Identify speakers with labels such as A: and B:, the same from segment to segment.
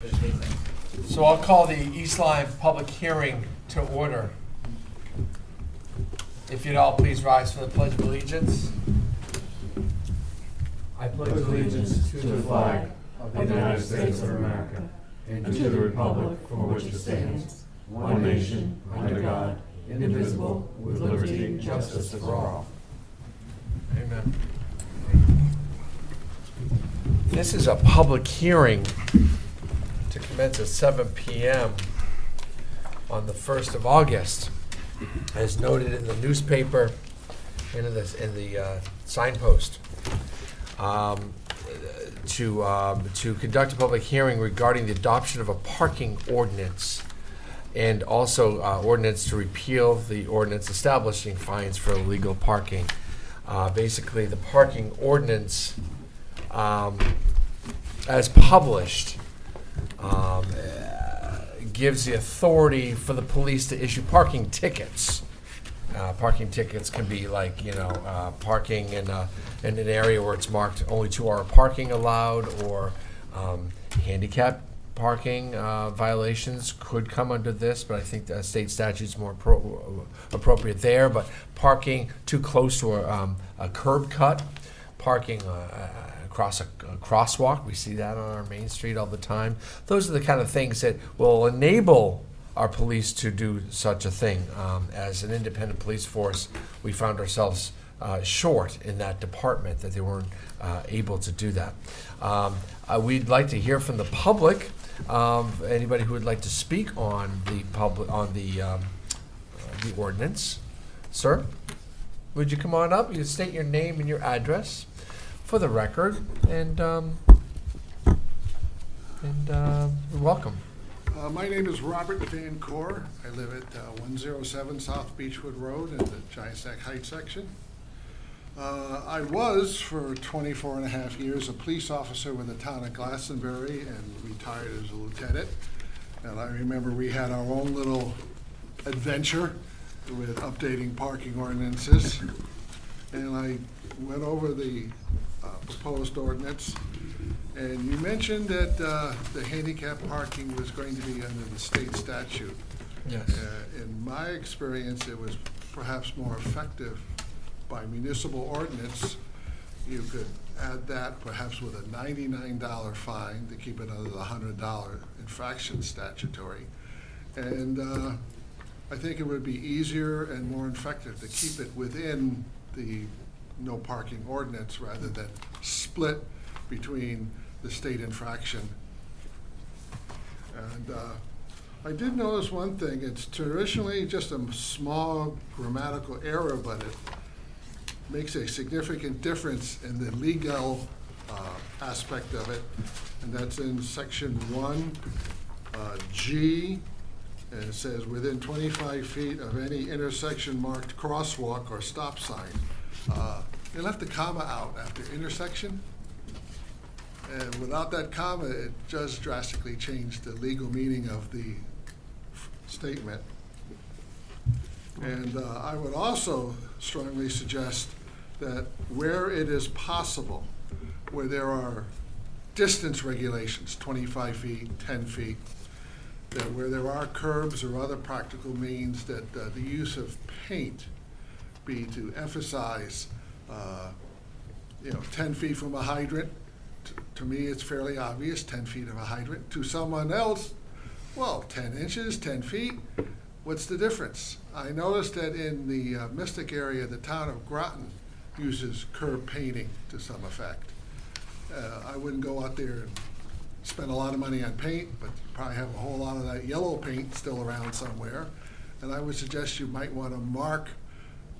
A: So I'll call the East Lyme public hearing to order. If you'd all please rise for the Pledge of Allegiance.
B: I pledge allegiance to the flag of the United States of America and to the republic for which it stands, one nation, under God, indivisible, with liberty and justice for all.
A: Amen. This is a public hearing to commence at 7 p.m. on the 1st of August, as noted in the newspaper and in the signpost, to conduct a public hearing regarding the adoption of a parking ordinance and also ordinance to repeal the ordinance establishing fines for illegal parking. Basically, the parking ordinance, as published, gives the authority for the police to issue parking tickets. Parking tickets can be like, parking in an area where it's marked only 2-hour parking allowed, or handicap parking violations could come under this, but I think the state statute's more appropriate there. But parking too close to a curb cut, parking across a crosswalk, we see that on our main street all the time. Those are the kind of things that will enable our police to do such a thing. As an independent police force, we found ourselves short in that department, that they weren't able to do that. We'd like to hear from the public. Anybody who would like to speak on the ordinance. Sir, would you come on up? You state your name and your address for the record, and welcome.
C: My name is Robert Van Cor. I live at 107 South Beechwood Road in the Giant Stack Heights section. I was, for 24 and a half years, a police officer with the town of Glastonbury and retired as a lieutenant. And I remember we had our own little adventure with updating parking ordinances. And I went over the proposed ordinance. And you mentioned that the handicap parking was going to be under the state statute.
A: Yes.
C: In my experience, it was perhaps more effective by municipal ordinance. You could add that perhaps with a $99 fine to keep it under the $100 infraction statutory. And I think it would be easier and more effective to keep it within the no parking ordinance rather than split between the state infraction. And I did notice one thing. It's traditionally just a small grammatical error, but it makes a significant difference in the legal aspect of it. And that's in section 1, G, and it says within 25 feet of any intersection marked crosswalk or stop sign. They left the comma out after intersection. And without that comma, it does drastically change the legal meaning of the statement. And I would also strongly suggest that where it is possible, where there are distance regulations, 25 feet, 10 feet, that where there are curbs or other practical means, that the use of paint be to emphasize, 10 feet from a hydrant. To me, it's fairly obvious, 10 feet of a hydrant. To someone else, well, 10 inches, 10 feet, what's the difference? I noticed that in the Mystic area, the town of Groton uses curb painting to some effect. I wouldn't go out there and spend a lot of money on paint, but you probably have a whole lot of that yellow paint still around somewhere. And I would suggest you might want to mark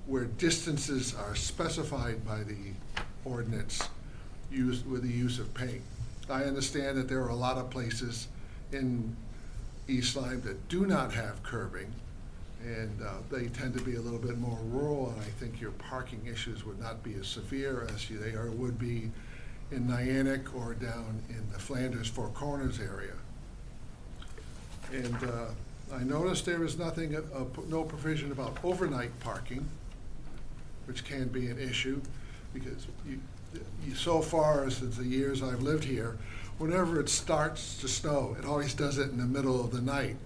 C: where distances are specified by the ordinance used with the use of paint. I understand that there are a lot of places in East Lyme that do not have curbing, and they tend to be a little bit more rural, and I think your parking issues would not be as severe as they would be in Niantic or down in the Flanders Four Corners area. And I noticed there is nothing, no provision about overnight parking, which can be an issue, because so far, since the years I've lived here, whenever it starts to snow, it always does it in the middle of the night.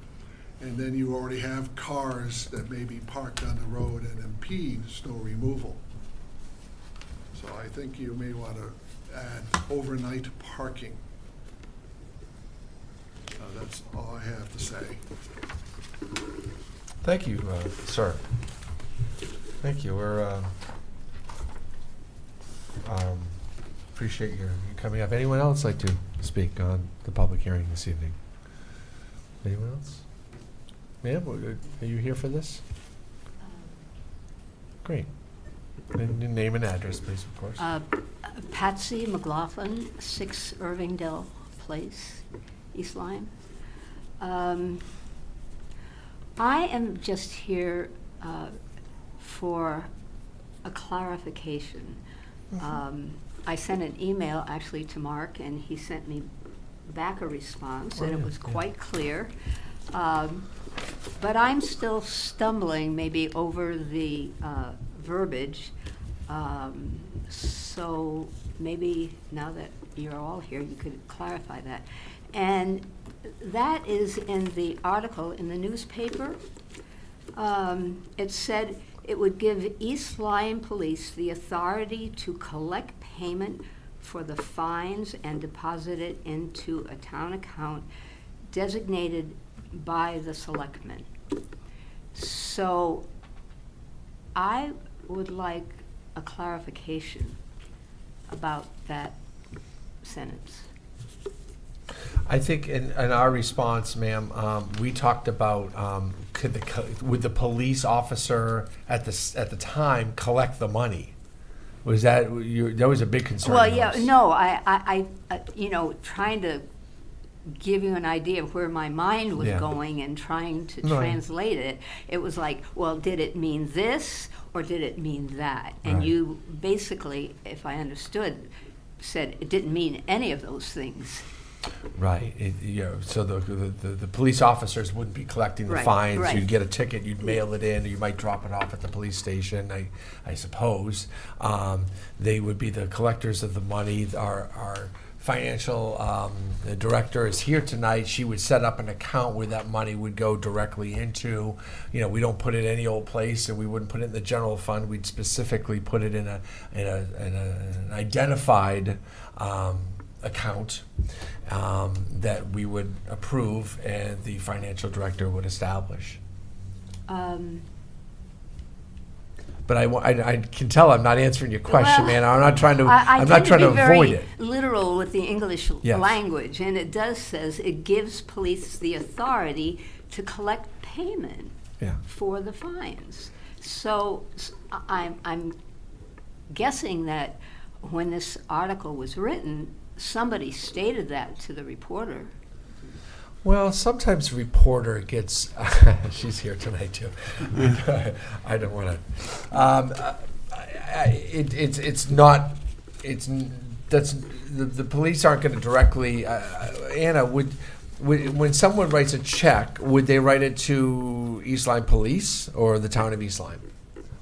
C: And then you already have cars that may be parked on the road and impede snow removal. So I think you may want to add overnight parking. That's all I have to say.
A: Thank you, sir. Thank you. We're appreciate you coming up. Anyone else like to speak on the public hearing this evening? Anyone else? Ma'am, are you here for this? Great. And your name and address, please, of course.
D: Patsy McLaughlin, 6 Irvingdale Place, East Lyme. I am just here for a clarification. I sent an email actually to Mark, and he sent me back a response, and it was quite clear. But I'm still stumbling maybe over the verbiage. So maybe now that you're all here, you could clarify that. And that is in the article in the newspaper. It said it would give East Lyme Police the authority to collect payment for the fines and deposit it into a town account designated by the Selectmen. So I would like a clarification about that sentence.
A: I think in our response, ma'am, we talked about would the police officer at the time collect the money? Was that that was a big concern?
D: Well, yeah, no, I trying to give you an idea of where my mind was going and trying to translate it. It was like, well, did it mean this or did it mean that? And you basically, if I understood, said it didn't mean any of those things.
A: Right. So the police officers wouldn't be collecting the fines.
D: Right.
A: You'd get a ticket, you'd mail it in, or you might drop it off at the police station, I suppose. They would be the collectors of the money. Our financial director is here tonight. She would set up an account where that money would go directly into. We don't put it any old place, and we wouldn't put it in the general fund. We'd specifically put it in an identified account that we would approve and the financial director would establish. But I can tell I'm not answering your question, man. I'm not trying to. I'm not trying to avoid it.
D: Literal with the English language, and it says it gives police the authority to collect payment for the fines. So I'm guessing that when this article was written, somebody stated that to the reporter.
A: Well, sometimes the reporter gets. She's here tonight too. I don't want to. It's not. That's the police aren't going to directly. Anna, would when someone writes a check, would they write it to East Lyme Police or the town of East Lyme?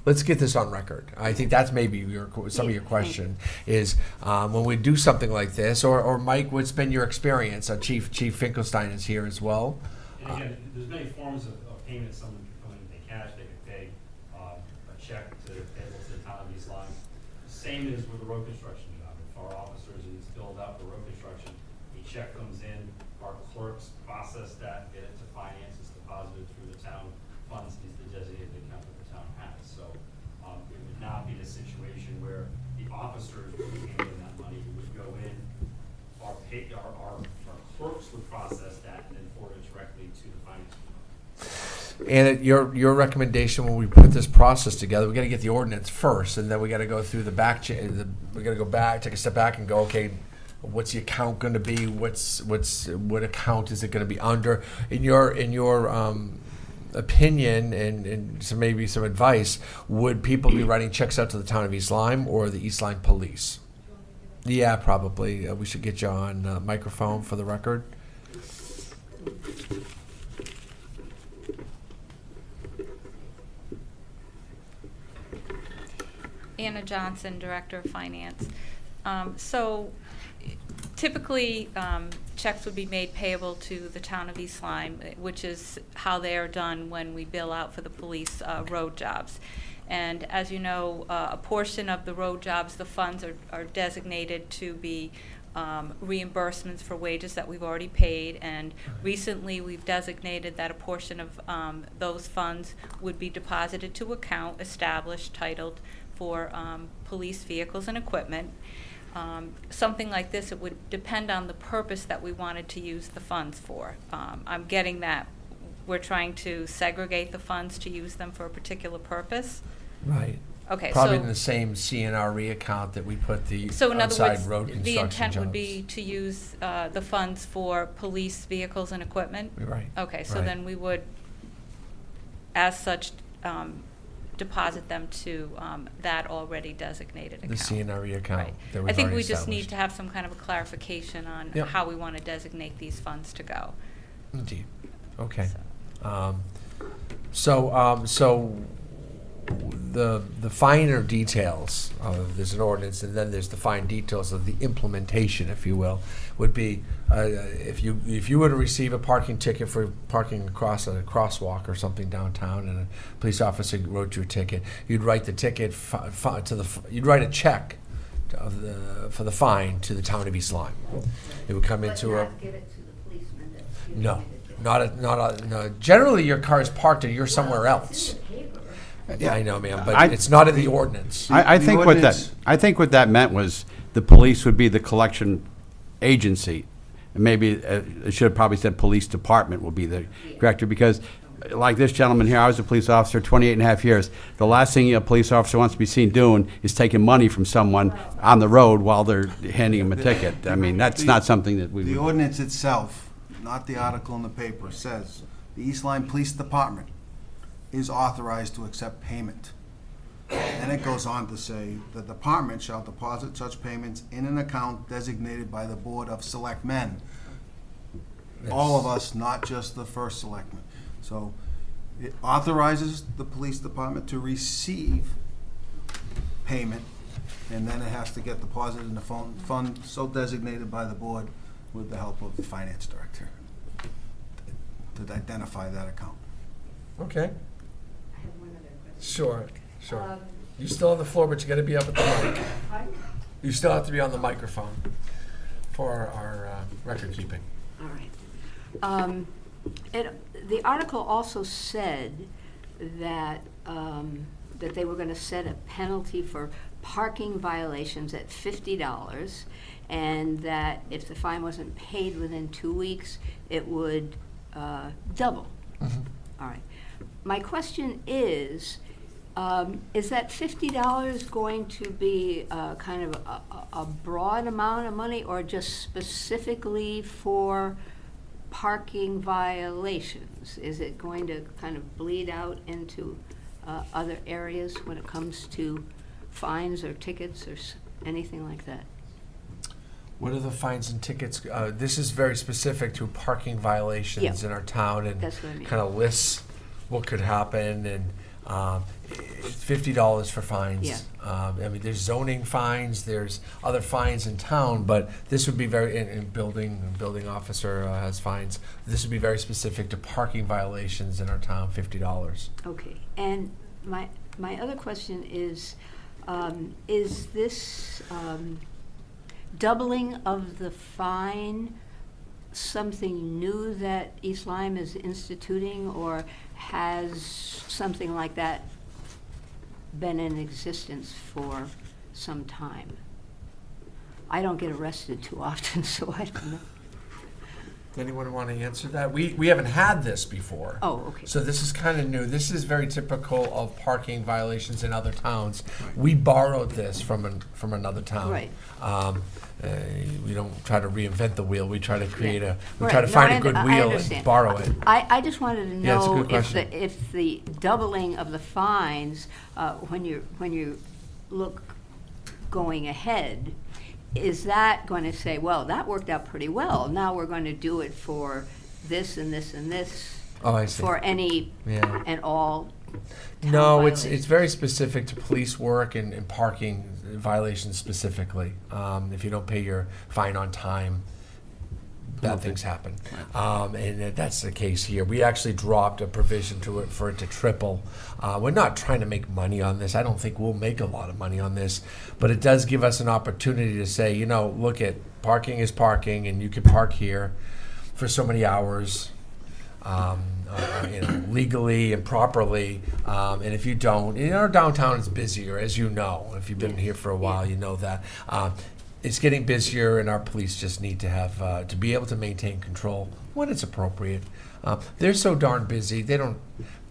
A: Let's get this on record. I think that's maybe some of your question is when we do something like this, or Mike, what's been your experience? Chief Finkelstein is here as well.
E: And again, there's many forms of payment. Someone could come in and pay cash. They could pay a check to payable to the town of East Lyme. Same as with the road construction job. If our officers is billed out for road construction, a check comes in, our clerks process that, get it to finance, it's deposited through the town funds, is the designated account that the town has. So it would not be the situation where the officers would be handling that money. It would go in, our clerks would process that and then forward it directly to the finance department.
A: And your recommendation when we put this process together, we got to get the ordinance first, and then we got to go through the back. We got to go back, take a step back, and go, okay, what's the account going to be? What account is it going to be under? In your opinion and some maybe some advice, would people be writing checks out to the town of East Lyme or the East Lyme Police? Yeah, probably. We should get you on microphone for the record.
F: Anna Johnson, Director of Finance. So Typically, checks would be made payable to the town of East Lyme, which is how they are done when we bill out for the police road jobs. And as you know, a portion of the road jobs, the funds are designated to be reimbursements for wages that we've already paid. And recently, we've designated that a portion of those funds would be deposited to account established, titled for police vehicles and equipment. Something like this, it would depend on the purpose that we wanted to use the funds for. I'm getting that we're trying to segregate the funds to use them for a particular purpose.
A: Right.
F: Okay,
A: Probably in
F: so,
A: the same CNRE account that we put the
F: so in other
A: outside
F: words,
A: road
F: the
A: construction
F: intent would
A: jobs.
F: be to use the funds for police vehicles and equipment?
A: Right.
F: Okay, so
A: right.
F: then we would, as such, deposit them to that already designated account.
A: The CNRE account
F: Right.
A: that we've
F: I think
A: already
F: we just need
A: established.
F: to have some kind of a clarification on
A: Yep.
F: how we want to designate these funds to go.
A: Indeed. Okay.
F: So-
A: So the finer details of there's an ordinance, and then there's the fine details of the implementation, if you will, would be if you were to receive a parking ticket for parking across a crosswalk or something downtown, and a police officer wrote you a ticket, you'd write the ticket you'd write a check for the fine to the town of East Lyme. It would come into a.
D: give it to the policeman that's
A: No, no. Generally, your car is parked and you're somewhere else. Yeah, I know, ma'am, but it's not in the ordinance.
B: I
G: The
B: think
G: ordinance-
B: what that meant was the police would be the collection agency. And maybe it should have probably said police department will be the director, because like this gentleman here, I was a police officer 28 and a half years. The last thing a police officer wants to be seen doing is taking money from someone on the road while they're handing him a ticket. I mean, that's not something that we
G: The
B: would.
G: ordinance itself, not the article in the paper, says the East Lyme Police Department is authorized to accept payment. And it goes on to say, the department shall deposit such payments in an account designated by the Board of Selectmen. All of us, not just the first selectman. So it authorizes the police department to receive payment, and then it has to get deposited in the fund so designated by the board with the help of the finance director to identify that account.
A: Okay,
D: I have one other question.
A: sure. You still have the floor, but you gotta be up at the mic.
D: Pardon?
A: You still have to be on the microphone for our record keeping.
D: All right. The article also said that, that they were gonna set a penalty for parking violations at $50, and that if the fine wasn't paid within 2 weeks, it would double. All right. My question is that $50 going to be kind of a broad amount of money, or just specifically for parking violations? Is it going to kind of bleed out into other areas when it comes to fines or tickets or anything like that?
A: What are the fines and tickets? This is very specific to parking violations
D: Yeah.
A: in our town, and
D: That's what I mean.
A: kind of lists what could happen, and it's $50 for fines.
D: Yeah.
A: I mean, there's zoning fines, there's other fines in town, but this would be very, in building officer has fines. This would be very specific to parking violations in our town, $50.
D: Okay, and my other question is this doubling of the fine something new that East Lyme is instituting, or has something like that been in existence for some time? I don't get arrested too often, so I don't know.
A: Does anyone want to answer that? We haven't had this before.
D: Oh, okay.
A: So this is kind of new. This is very typical of parking violations in other towns. We borrowed this from another town.
D: Right.
A: We don't try to reinvent the wheel. We try to create we
D: Right.
A: try to
D: No,
A: find
D: I
A: a good
D: I
A: wheel and
D: understand.
A: borrow it.
D: I just wanted to
A: Yeah, it's a
D: know
A: good question.
D: if the doubling of the fines, when you look going ahead, is that going to say, well, that worked out pretty well, now we're going to do it for this and this and this?
A: Oh, I see.
D: for any
A: Yeah.
D: and all town
A: No, it's
D: violations.
A: very specific to police work and parking violations specifically. If you don't pay your fine on time, bad things happen. And that's the case here. We actually dropped a provision to it for it to triple. We're not trying to make money on this. I don't think we'll make a lot of money on this, but it does give us an opportunity to say, look at parking is parking, and you can park here for so many hours. Legally and properly, and if you don't, our downtown is busier, as you know. If you've been here for a while, you know that. It's getting busier, and our police just need to have to be able to maintain control when it's appropriate. They're so darn busy; they're not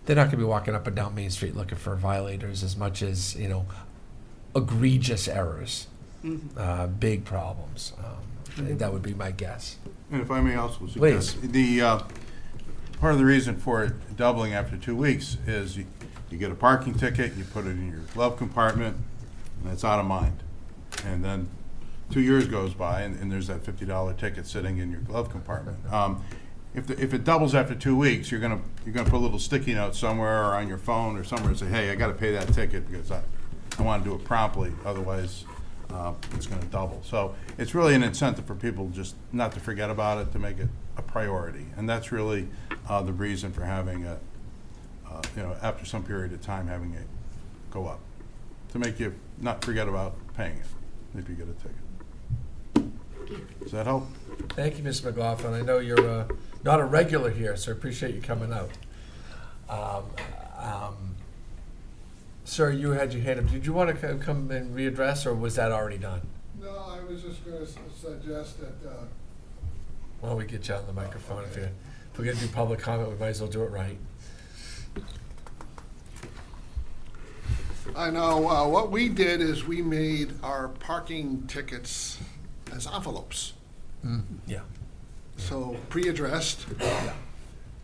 A: going to be walking up and down Main Street looking for violators as much as egregious errors, big problems. That would be my guess.
B: And if I may also
A: Please.
B: suggest, the part of the reason for it doubling after 2 weeks is you get a parking ticket, you put it in your glove compartment, and it's out of mind. And then 2 years goes by, and there's that $50 ticket sitting in your glove compartment. If it doubles after 2 weeks, you're gonna put a little sticky note somewhere or on your phone or somewhere and say, hey, I got to pay that ticket because I want to do it promptly. Otherwise, it's going to double. So it's really an incentive for people just not to forget about it, to make it a priority. And that's really the reason for having after some period of time, having it go up, to make you not forget about paying it if you get a ticket. Does that help?
A: Thank you, Ms. McLaughlin. I know you're not a regular here, so I appreciate you coming out. Sir, you had your hand up. Did you want to come and readdress, or was that already done?
C: No, I was just going to suggest that,
A: Why don't we get you on the microphone? If we're going to do public comment, we might as well do it right.
C: I know, what we did is we made our parking tickets as envelopes.
A: Yeah.
C: So pre-addressed,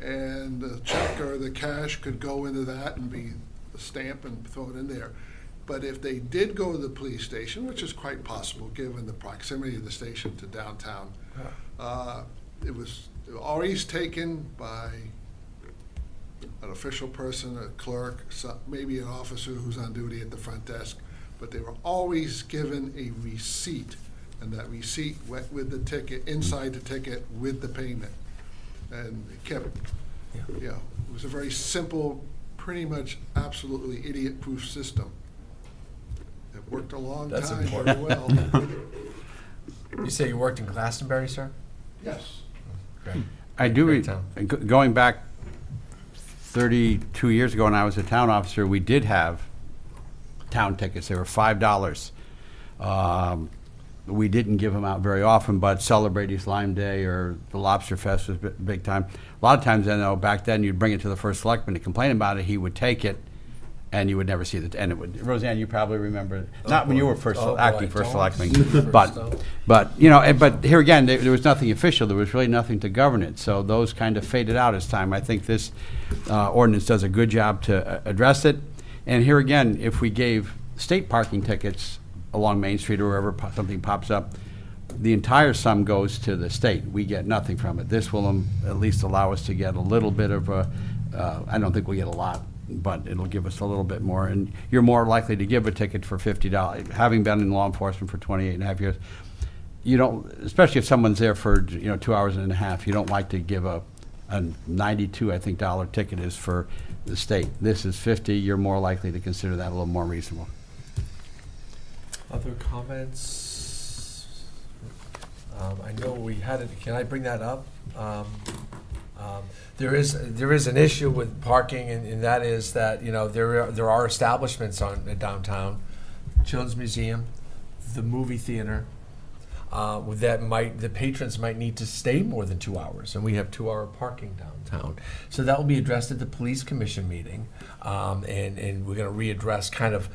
C: and the check or the cash could go into that and be a stamp and throw it in there. But if they did go to the police station, which is quite possible given the proximity of the station to downtown, it was always taken by an official person, a clerk, maybe an officer who's on duty at the front desk, but they were always given a receipt, and that receipt went with the ticket, inside the ticket with the payment. And it kept, it was a very simple, pretty much absolutely idiot-proof system. It worked a long
A: That's
C: time
A: important.
C: very well.
A: You say you worked in Glastonbury, sir?
C: Yes.
A: Great.
H: I do,
A: Great town.
H: going back 32 years ago when I was a town officer, we did have town tickets. They were $5. We didn't give them out very often, but Celebrate East Lyme Day or the Lobster Fest was big time. A lot of times, I know, back then, you'd bring it to the first selectman to complain about it. He would take it, and you would never see it. And it would, Roseanne, you probably remember, not when you were first acting first selectman, but but here again, there was nothing official. There was really nothing to govern it. So those kind of faded out as time. I think this ordinance does a good job to address it. And here again, if we gave state parking tickets along Main Street or wherever something pops up, the entire sum goes to the state. We get nothing from it. This will at least allow us to get a little bit of a, I don't think we get a lot, but it'll give us a little bit more. And you're more likely to give a ticket for $50. Having been in law enforcement for 28 and a half years, you don't, especially if someone's there for 2 hours and a half, you don't like to give a $92, I think, dollar ticket is for the state. This is $50. You're more likely to consider that a little more reasonable.
A: Other comments? I know we had it. Can I bring that up? There is an issue with parking, and that is that there are establishments in downtown, Children's Museum, the movie theater, the patrons might need to stay more than 2 hours, and we have 2-hour parking downtown. So that will be addressed at the police commission meeting, and we're going to readdress kind of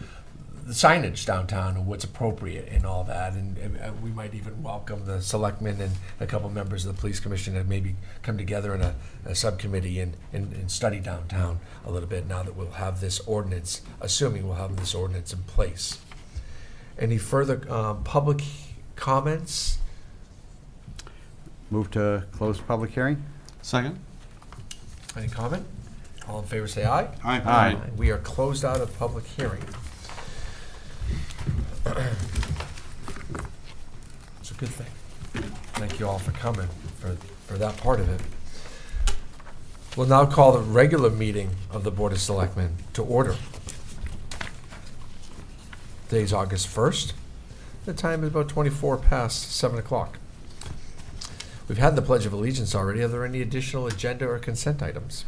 A: the signage downtown and what's appropriate and all that, and we might even welcome the selectmen and a couple members of the police commission to maybe come together in a subcommittee and study downtown a little bit now that we'll have this ordinance, assuming we'll have this ordinance in place. Any further public comments?
H: Move to close public hearing?
I: Second?
A: Any comment? All in favor, say aye.
H: Aye.
A: We are closed out of public hearing. It's a good thing. Thank you all for coming, for that part of it. We'll now call the regular meeting of the Board of Selectmen to order. Today's August 1st. The time is about 24 past 7 o'clock. We've had the Pledge of Allegiance already. Are there any additional agenda or consent items?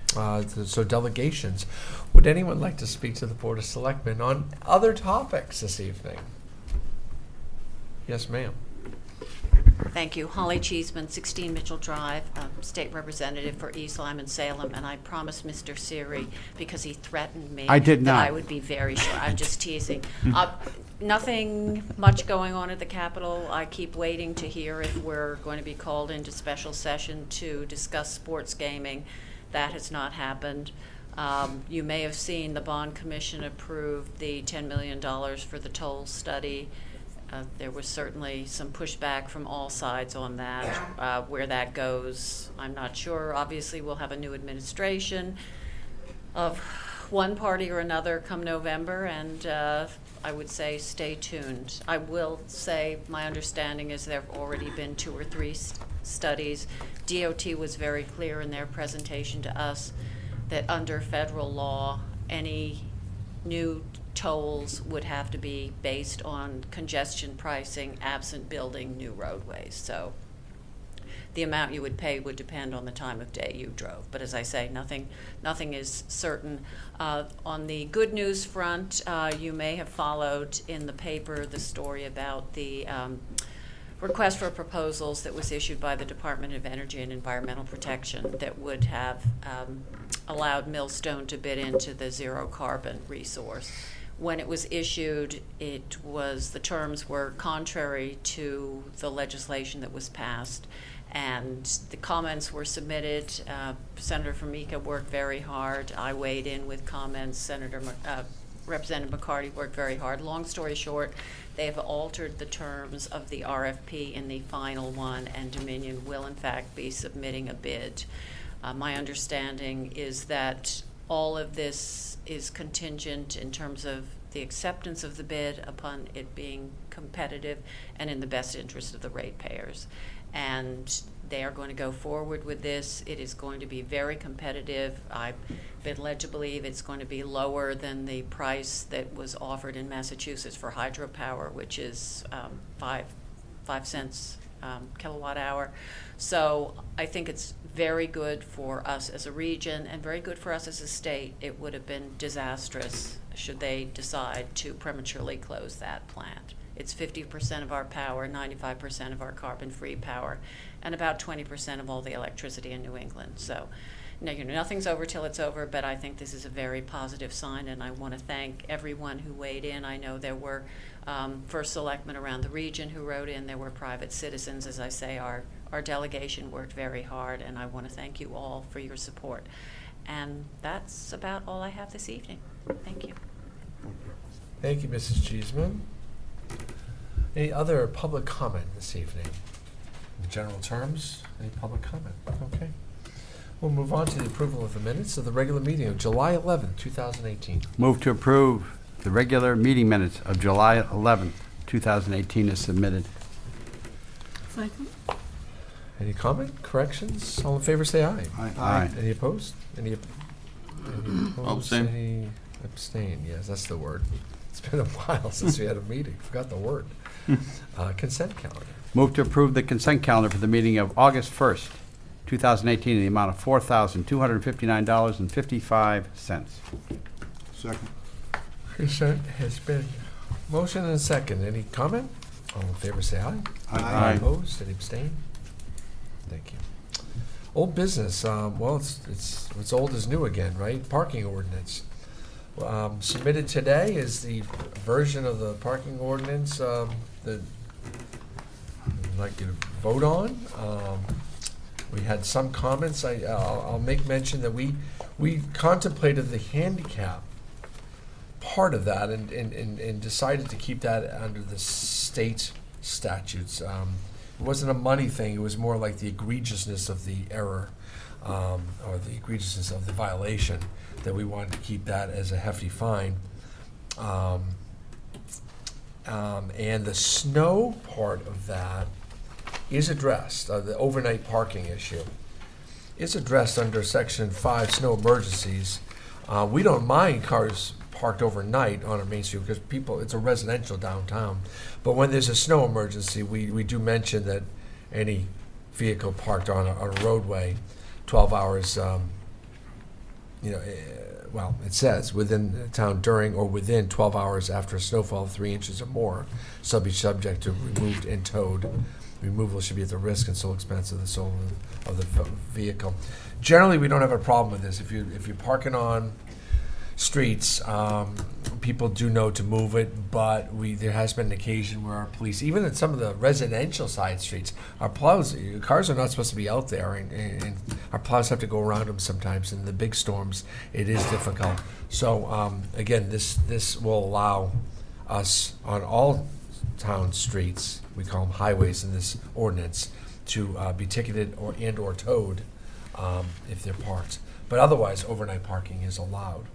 A: So delegations. Would anyone like to speak to the Board of Selectmen on other topics this evening? Yes, ma'am.
I: Thank you. Holly Cheeseman, 16 Mitchell Drive, State Representative for East Lyme and Salem, and I promised Mr. Siri, because he threatened me,
H: I did
I: that
H: not.
I: I would be very short. I'm just teasing. Nothing much going on at the Capitol. I keep waiting to hear if we're going to be called into special session to discuss sports gaming. That has not happened. You may have seen the Bond Commission approved the $10 million for the toll study. There was certainly some pushback from all sides on that. Where that goes, I'm not sure. Obviously, we'll have a new administration of one party or another come November, and I would say stay tuned. I will say my understanding is there have already been 2 or 3 studies. DOT was very clear in their presentation to us that under federal law, any new tolls would have to be based on congestion pricing absent building new roadways. So the amount you would pay would depend on the time of day you drove. But as I say, nothing is certain. On the good news front, you may have followed in the paper the story about the request for proposals that was issued by the Department of Energy and Environmental Protection that would have allowed Millstone to bid into the zero carbon resource. When it was issued, the terms were contrary to the legislation that was passed, and the comments were submitted. Senator Formica worked very hard. I weighed in with comments. Representative McCarty worked very hard. Long story short, they have altered the terms of the RFP in the final one, and Dominion will in fact be submitting a bid. My understanding is that all of this is contingent in terms of the acceptance of the bid upon it being competitive and in the best interest of the ratepayers. And they are going to go forward with this. It is going to be very competitive. I've been led to believe it's going to be lower than the price that was offered in Massachusetts for hydropower, which is 5 cents kilowatt hour. So I think it's very good for us as a region and very good for us as a state. It would have been disastrous should they decide to prematurely close that plant. It's 50% of our power, 95% of our carbon-free power, and about 20% of all the electricity in New England. So, nothing's over till it's over, but I think this is a very positive sign, and I want to thank everyone who weighed in. I know there were first selectmen around the region who wrote in. There were private citizens. As I say, our delegation worked very hard, and I want to thank you all for your support. And that's about all I have this evening. Thank you.
A: Thank you, Mrs. Cheeseman. Any other public comment this evening? In general terms, any public comment? Okay. We'll move on to the approval of the minutes of the regular meeting of July 11th, 2018.
H: Move to approve the regular meeting minutes of July 11th, 2018 is submitted.
B: Second.
A: Any comment, corrections? All in favor, say aye.
H: Aye.
A: Any opposed? Any opposed?
J: Abstain.
A: Any abstain? Yes, that's the word. It's been a while since we had a meeting. Forgot the word. Consent calendar.
H: Move to approve the consent calendar for the meeting of August 1st, 2018 in the amount of $4,259.55.
G: Second.
A: Consent has been motion and second. Any comment? All in favor, say aye.
H: Aye.
A: Any opposed? Any abstain? Thank you. Old business. Well, it's old as new again, right? Parking ordinance. Submitted today is the version of the parking ordinance that I'd like you to vote on. We had some comments. I'll make mention that we contemplated the handicap part of that and decided to keep that under the state statutes. it wasn't a money thing, it was more like the egregiousness of the error, or the egregiousness of the violation, that we wanted to keep that as a hefty fine. And the snow part of that is addressed, the overnight parking issue is addressed under Section 5, snow emergencies. We don't mind cars parked overnight on our main street because it's a residential downtown. But when there's a snow emergency, we do mention that any vehicle parked on a roadway, 12 hours, well, it says within the town during or within 12 hours after a snowfall of 3 inches or more, shall be subject to removed and towed. Removal should be at the risk and sole expense of the soul of the vehicle. Generally, we don't have a problem with this. If you're parking on streets, people do know to move it, but there has been an occasion where our police, even at some of the residential side streets, our plows, cars are not supposed to be out there, and our plows have to go around them sometimes. In the big storms, it is difficult. So again, this will allow us on all town streets, we call them highways in this ordinance, to be ticketed or towed if they're parked. But otherwise, overnight parking is allowed.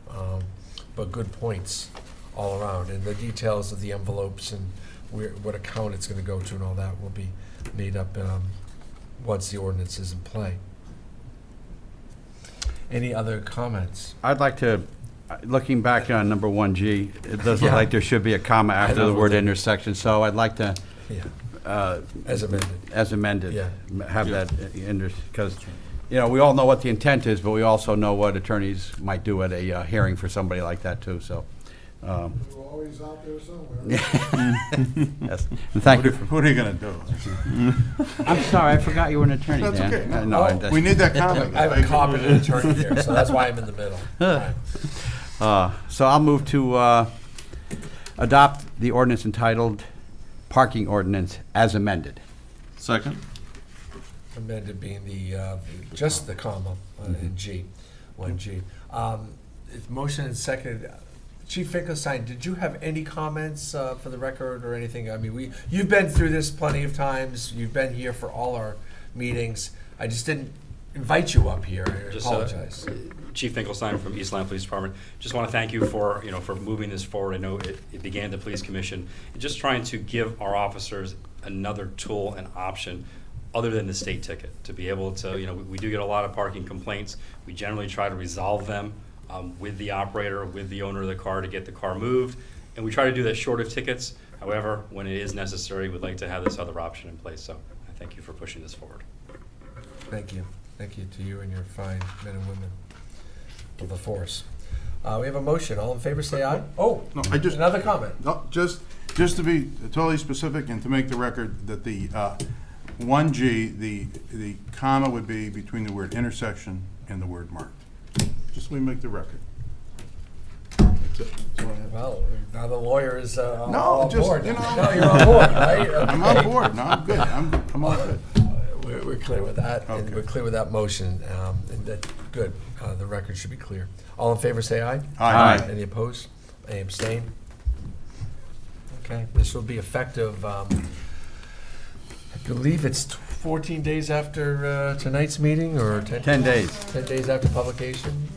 A: But good points all around. And the details of the envelopes and what account it's going to go to and all that will be made up once the ordinance is in play. Any other comments?
H: I'd like to, looking back on number 1G, it does look
A: Yeah.
H: like there should be a comma after the word intersection, so I'd like to,
A: Yeah, as amended. Yeah.
H: have that in, because, we all know what the intent is, but we also know what attorneys might do at a hearing for somebody like that, too, so.
C: We're always out there somewhere.
H: Yes, and thank you.
B: What are you gonna do?
H: I'm sorry, I forgot you were an attorney,
B: That's
H: Dan.
B: okay.
H: No, I just-
B: We need that comment.
A: I have a competent attorney here, so that's why I'm in the middle. Right.
H: So I'll move to adopt the ordinance entitled Parking Ordinance as amended.
J: Second?
A: Amended being just the comma in G, 1G. It's motion and seconded. Chief Finkelstein, did you have any comments for the record or anything? I mean, you've been through this plenty of times. You've been here for all our meetings. I just didn't invite you up here. I apologize.
E: Chief Finkelstein from East Lyme Police Department. Just want to thank you for moving this forward. I know it began at the Police Commission. And just trying to give our officers another tool and option other than the state ticket to be able to, we do get a lot of parking complaints. We generally try to resolve them with the operator, with the owner of the car to get the car moved. And we try to do that short of tickets. However, when it is necessary, we'd like to have this other option in place. So I thank you for pushing this forward.
A: Thank you. Thank you to you and your fine men and women of the force. We have a motion. All in favor, say aye. Oh,
B: No,
A: another comment.
B: No, just to be totally specific and to make the record that the 1G, the comma would be between the word intersection and the word marked. Just so we make the record. That's it. That's all I have.
A: Well, now the lawyer is
B: No,
A: on
B: just,
A: board.
B: you know.
A: No, you're on board, right?
B: I'm on board. No, I'm good. I'm all good.
A: We're clear with that, and
B: Okay.
A: we're clear with that motion, and that, good, the record should be clear. All in favor, say aye.
B: Aye.
A: Any opposed? Any abstain? Okay, this will be effective, I believe it's 14 days after tonight's meeting, or 10?
H: 10 days.
A: 10 days after publication,